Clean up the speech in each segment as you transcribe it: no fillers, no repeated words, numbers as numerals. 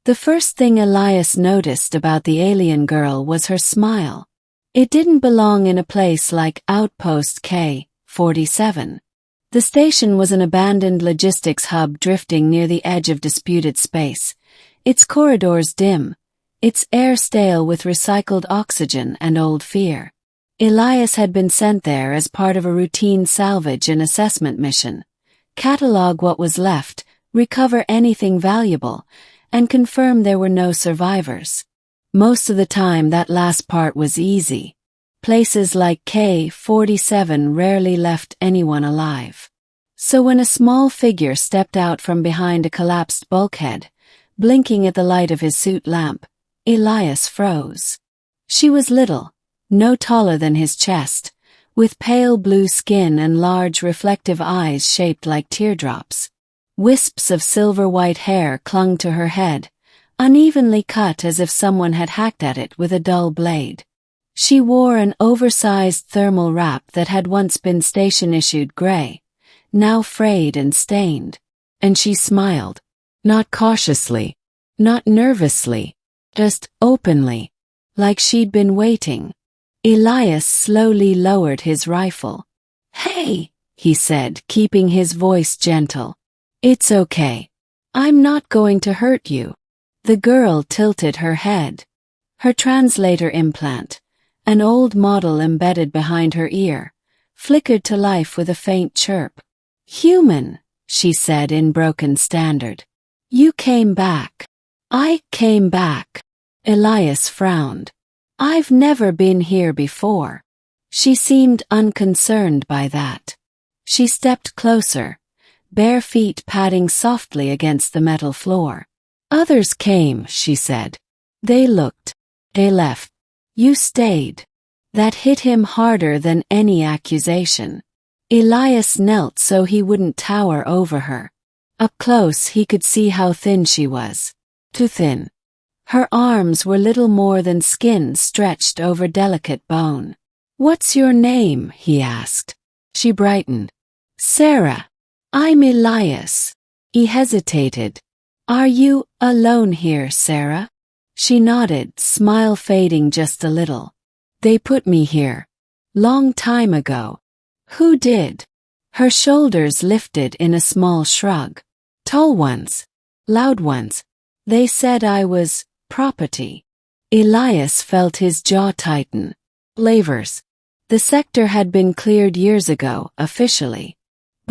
The first thing Elias noticed about the alien girl was her smile. It didn't belong in a place like Outpost K-47. The station was an abandoned logistics hub drifting near the edge of disputed space, its corridors dim, its air stale with recycled oxygen and old fear. Elias had been sent there as part of a routine salvage and assessment mission. Catalog what was left, recover anything valuable, and confirm there were no survivors. Most of the time that last part was easy. Places like K-47 rarely left anyone alive. So when a small figure stepped out from behind a collapsed bulkhead, blinking at the light of his suit lamp, Elias froze. She was little, no taller than his chest, with pale blue skin and large reflective eyes shaped like teardrops. Wisps of silver-white hair clung to her head, unevenly cut as if someone had hacked at it with a dull blade. She wore an oversized thermal wrap that had once been station-issued gray, now frayed and stained, and she smiled. Not cautiously, not nervously, just openly, like she'd been waiting. Elias slowly lowered his rifle. "Hey," he said, keeping his voice gentle. "It's okay. I'm not going to hurt you." The girl tilted her head. Her translator implant, an old model embedded behind her ear, flickered to life with a faint chirp. "Human," she said in broken standard. "You came back." "I came back." Elias frowned. "I've never been here before." She seemed unconcerned by that. She stepped closer, bare feet padding softly against the metal floor. "Others came," she said. "They looked. They left. You stayed." That hit him harder than any accusation. Elias knelt so he wouldn't tower over her. Up close he could see how thin she was. Too thin. Her arms were little more than skin stretched over delicate bone. "What's your name?" he asked. She brightened. "Sarah. I'm Elias." He hesitated. "Are you alone here, Sarah?" She nodded, smile fading just a little. "They put me here. Long time ago." "Who did?" Her shoulders lifted in a small shrug. "Tall ones. Loud ones. They said I was property." Elias felt his jaw tighten. Flavors. The sector had been cleared years ago, officially.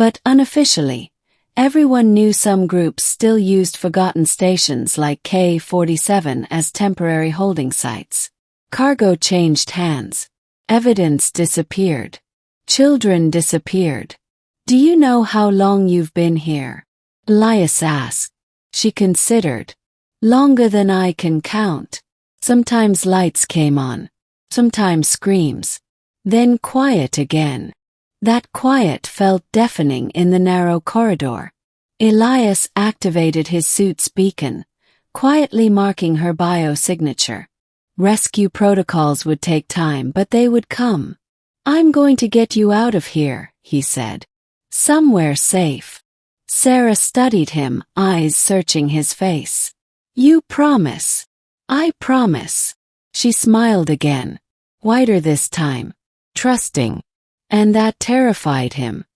But unofficially, everyone knew some groups still used forgotten stations like K-47 as temporary holding sites. Cargo changed hands. Evidence disappeared. Children disappeared. "Do you know how long you've been here?" Elias asked. She considered. "Longer than I can count." Sometimes lights came on. Sometimes screams. Then quiet again. That quiet felt deafening in the narrow corridor. Elias activated his suit's beacon, quietly marking her biosignature. Rescue protocols would take time, but they would come. "I'm going to get you out of here," he said. "Somewhere safe." Sarah studied him, eyes searching his face. "You promise?" "I promise." She smiled again, wider this time, trusting. And that terrified him.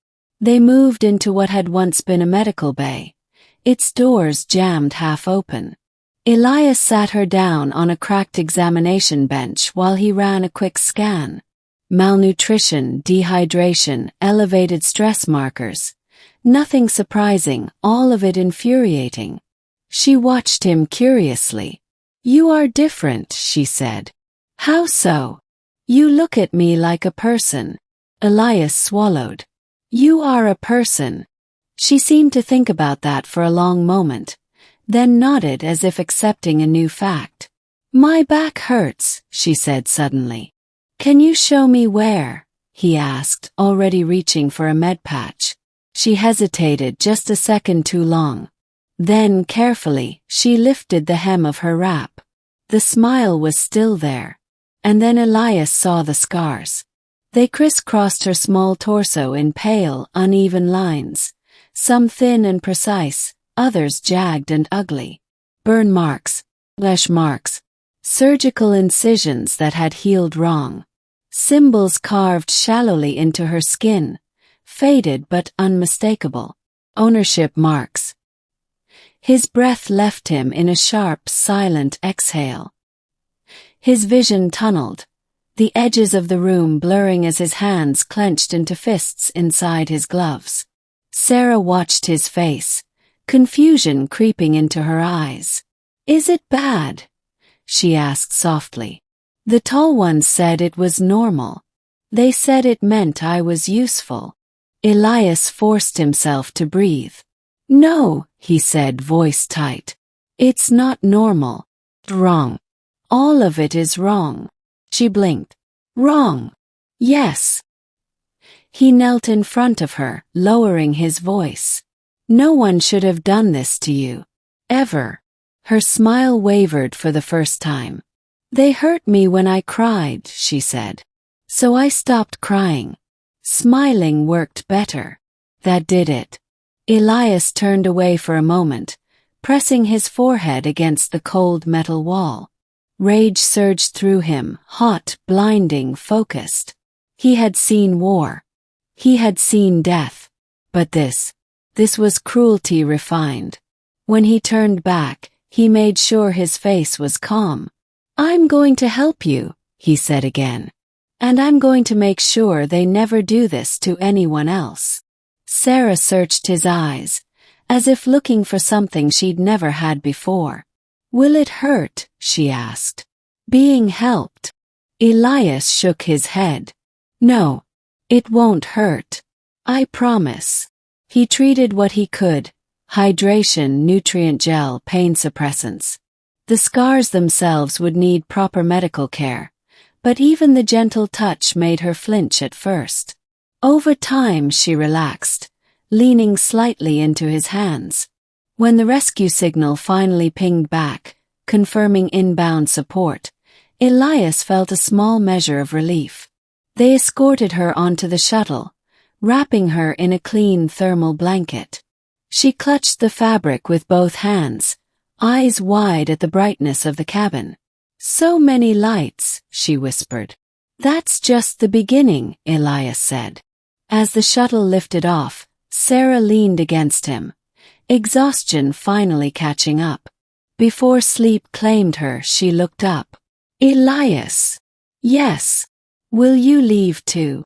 They moved into what had once been a medical bay, its doors jammed half open. Elias sat her down on a cracked examination bench while he ran a quick scan. Malnutrition, dehydration, elevated stress markers. Nothing surprising, all of it infuriating. She watched him curiously. "You are different," she said. "How so?" "You look at me like a person." Elias swallowed. "You are a person." She seemed to think about that for a long moment, then nodded as if accepting a new fact. "My back hurts," she said suddenly. "Can you show me where?" he asked, already reaching for a med patch. She hesitated just a second too long. Then, carefully, she lifted the hem of her wrap. The smile was still there. And then Elias saw the scars. They crisscrossed her small torso in pale, uneven lines, some thin and precise, others jagged and ugly. burn marks, flesh marks, surgical incisions that had healed wrong, symbols carved shallowly into her skin, faded but unmistakable, ownership marks. His breath left him in a sharp, silent exhale. His vision tunneled, the edges of the room blurring as his hands clenched into fists inside his gloves. Sarah watched his face, confusion creeping into her eyes. "Is it bad?" she asked softly. The tall ones said it was normal. They said it meant I was useful. Elias forced himself to breathe. "No," he said, voice tight. "It's not normal. Wrong. All of it is wrong." She blinked. "Wrong. Yes." He knelt in front of her, lowering his voice. "No one should have done this to you. Ever." Her smile wavered for the first time. "They hurt me when I cried," she said. "So I stopped crying. Smiling worked better. That did it." Elias turned away for a moment, pressing his forehead against the cold metal wall. Rage surged through him, hot, blinding, focused. He had seen war. He had seen death. But this was cruelty refined. When he turned back, he made sure his face was calm. "I'm going to help you," he said again. "And I'm going to make sure they never do this to anyone else." Sarah searched his eyes, as if looking for something she'd never had before. "Will it hurt?" she asked. "Being helped?" Elias shook his head. "No, it won't hurt. I promise." He treated what he could: hydration, nutrient gel, pain suppressants. The scars themselves would need proper medical care, but even the gentle touch made her flinch at first. Over time she relaxed, leaning slightly into his hands. When the rescue signal finally pinged back, confirming inbound support, Elias felt a small measure of relief. They escorted her onto the shuttle, wrapping her in a clean thermal blanket. She clutched the fabric with both hands, eyes wide at the brightness of the cabin. "So many lights," she whispered. "That's just the beginning," Elias said. As the shuttle lifted off, Sarah leaned against him, exhaustion finally catching up. Before sleep claimed her, she looked up. "Elias." "Yes." "Will you leave too?"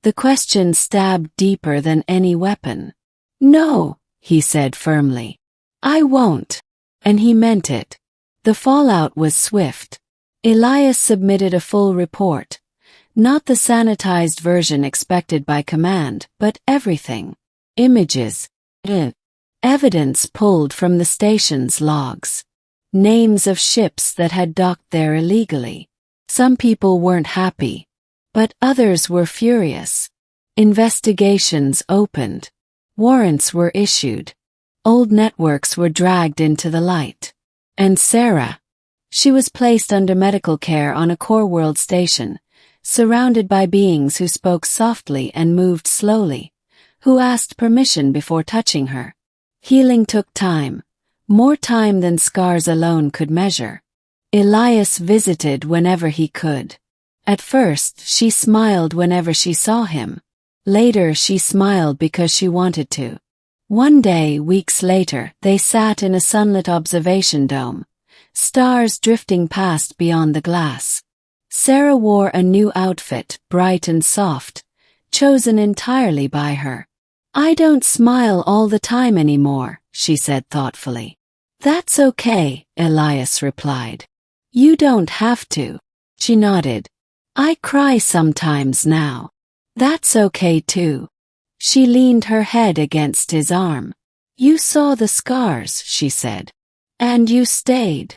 The question stabbed deeper than any weapon. "No," he said firmly. "I won't." And he meant it. The fallout was swift. Elias submitted a full report. Not the sanitized version expected by command, but everything. Images. Evidence pulled from the station's logs. Names of ships that had docked there illegally. Some people weren't happy, but others were furious. Investigations opened. Warrants were issued. Old networks were dragged into the light. And Sarah. She was placed under medical care on a core world station, surrounded by beings who spoke softly and moved slowly, who asked permission before touching her. Healing took time, more time than scars alone could measure. Elias visited whenever he could. At first, she smiled whenever she saw him. Later, she smiled because she wanted to. One day, weeks later, they sat in a sunlit observation dome, stars drifting past beyond the glass. Sarah wore a new outfit, bright and soft, chosen entirely by her. "I don't smile all the time anymore," she said thoughtfully. "That's okay," Elias replied. "You don't have to." She nodded. "I cry sometimes now." "That's okay too." She leaned her head against his arm. "You saw the scars," she said. "And you stayed."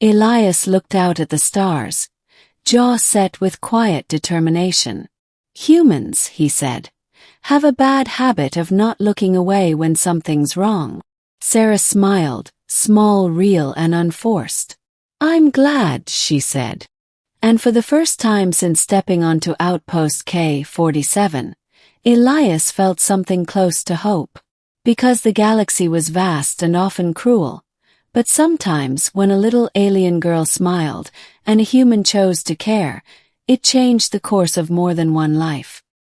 Elias looked out at the stars, jaw set with quiet determination. "Humans," he said, "have a bad habit of not looking away when something's wrong." Sarah smiled, small, real, and unforced. "I'm glad," she said. And for the first time since stepping onto Outpost K-47, Elias felt something close to hope. Because the galaxy was vast and often cruel, But sometimes when a little alien girl smiled and a human chose to care, it changed the course of more than one life.